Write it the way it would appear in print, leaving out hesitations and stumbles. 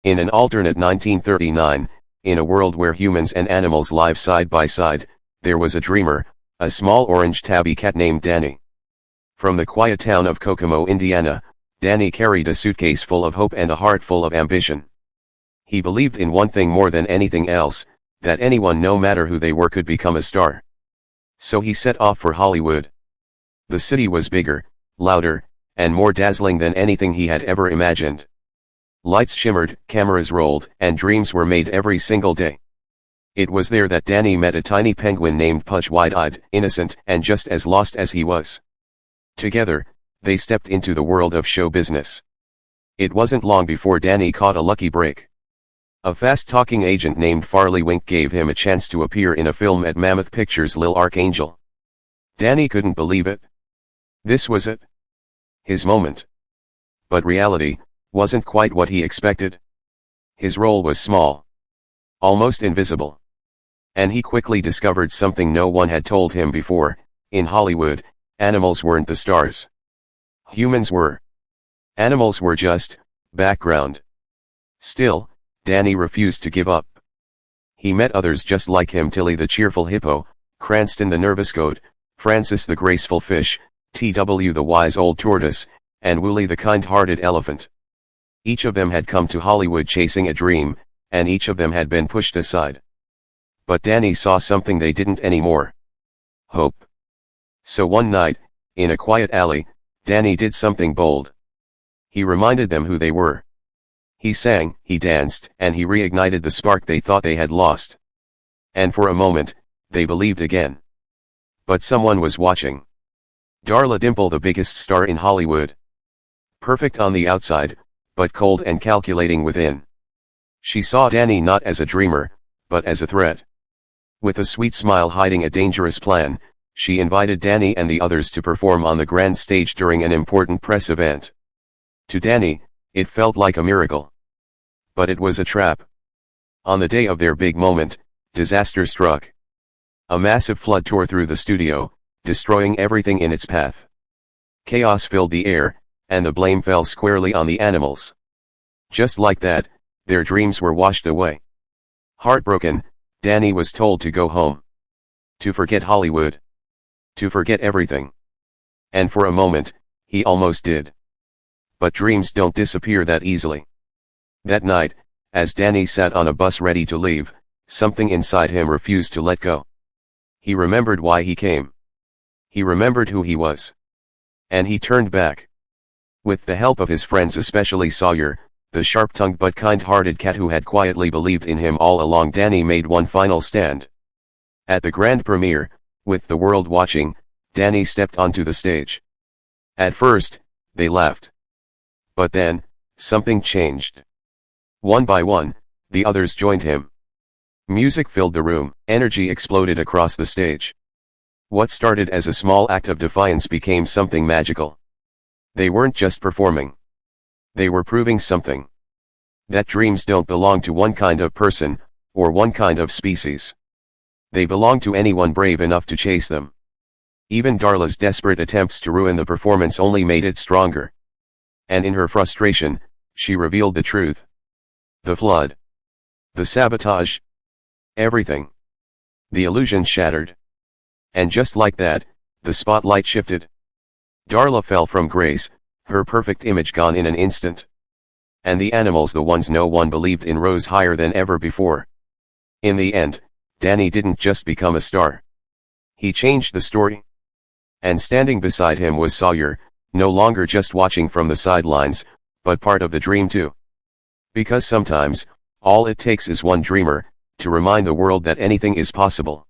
In an alternate 1939, in a world where humans and animals live side by side, there was a dreamer, a small orange tabby cat named Danny. From the quiet town of Kokomo, Indiana, Danny carried a suitcase full of hope and a heart full of ambition. He believed in one thing more than anything else, that anyone, no matter who they were, could become a star. So he set off for Hollywood. The city was bigger, louder, and more dazzling than anything he had ever imagined. Lights shimmered, cameras rolled, and dreams were made every single day. It was there that Danny met a tiny penguin named Pudge, wide-eyed, innocent, and just as lost as he was. Together, they stepped into the world of show business. It wasn't long before Danny caught a lucky break. A fast-talking agent named Farley Wink gave him a chance to appear in a film at Mammoth Pictures' Lil Archangel. Danny couldn't believe it. This was it. His moment. But reality wasn't quite what he expected. His role was small. Almost invisible. And he quickly discovered something no one had told him before: in Hollywood, animals weren't the stars. Humans were. Animals were just background. Still, Danny refused to give up. He met others just like him: Tilly the cheerful hippo, Cranston the nervous goat, Francis the graceful fish, TW the wise old tortoise, and Wooly the kind-hearted elephant. Each of them had come to Hollywood chasing a dream, and each of them had been pushed aside. But Danny saw something they didn't anymore: hope. So one night, in a quiet alley, Danny did something bold. He reminded them who they were. He sang, he danced, and he reignited the spark they thought they had lost. And for a moment, they believed again. But someone was watching. Darla Dimple, the biggest star in Hollywood. Perfect on the outside, but cold and calculating within. She saw Danny not as a dreamer, but as a threat. With a sweet smile hiding a dangerous plan, she invited Danny and the others to perform on the grand stage during an important press event. To Danny, it felt like a miracle. But it was a trap. On the day of their big moment, disaster struck. A massive flood tore through the studio, destroying everything in its path. Chaos filled the air, and the blame fell squarely on the animals. Just like that, their dreams were washed away. Heartbroken, Danny was told to go home. To forget Hollywood. To forget everything. And for a moment, he almost did. But dreams don't disappear that easily. That night, as Danny sat on a bus ready to leave, something inside him refused to let go. He remembered why he came. He remembered who he was. And he turned back. With the help of his friends, especially Sawyer, the sharp-tongued but kind-hearted cat who had quietly believed in him all along, Danny made one final stand. At the grand premiere, with the world watching, Danny stepped onto the stage. At first, they laughed. But then, something changed. One by one, the others joined him. Music filled the room, energy exploded across the stage. What started as a small act of defiance became something magical. They weren't just performing. They were proving something. That dreams don't belong to one kind of person, or one kind of species. They belong to anyone brave enough to chase them. Even Darla's desperate attempts to ruin the performance only made it stronger. And in her frustration, she revealed the truth. The flood. The sabotage. Everything. The illusion shattered. And just like that, the spotlight shifted. Darla fell from grace, her perfect image gone in an instant. And the animals, the ones no one believed in, rose higher than ever before. In the end, Danny didn't just become a star. He changed the story. And standing beside him was Sawyer, no longer just watching from the sidelines, but part of the dream too. Because sometimes, all it takes is one dreamer, to remind the world that anything is possible.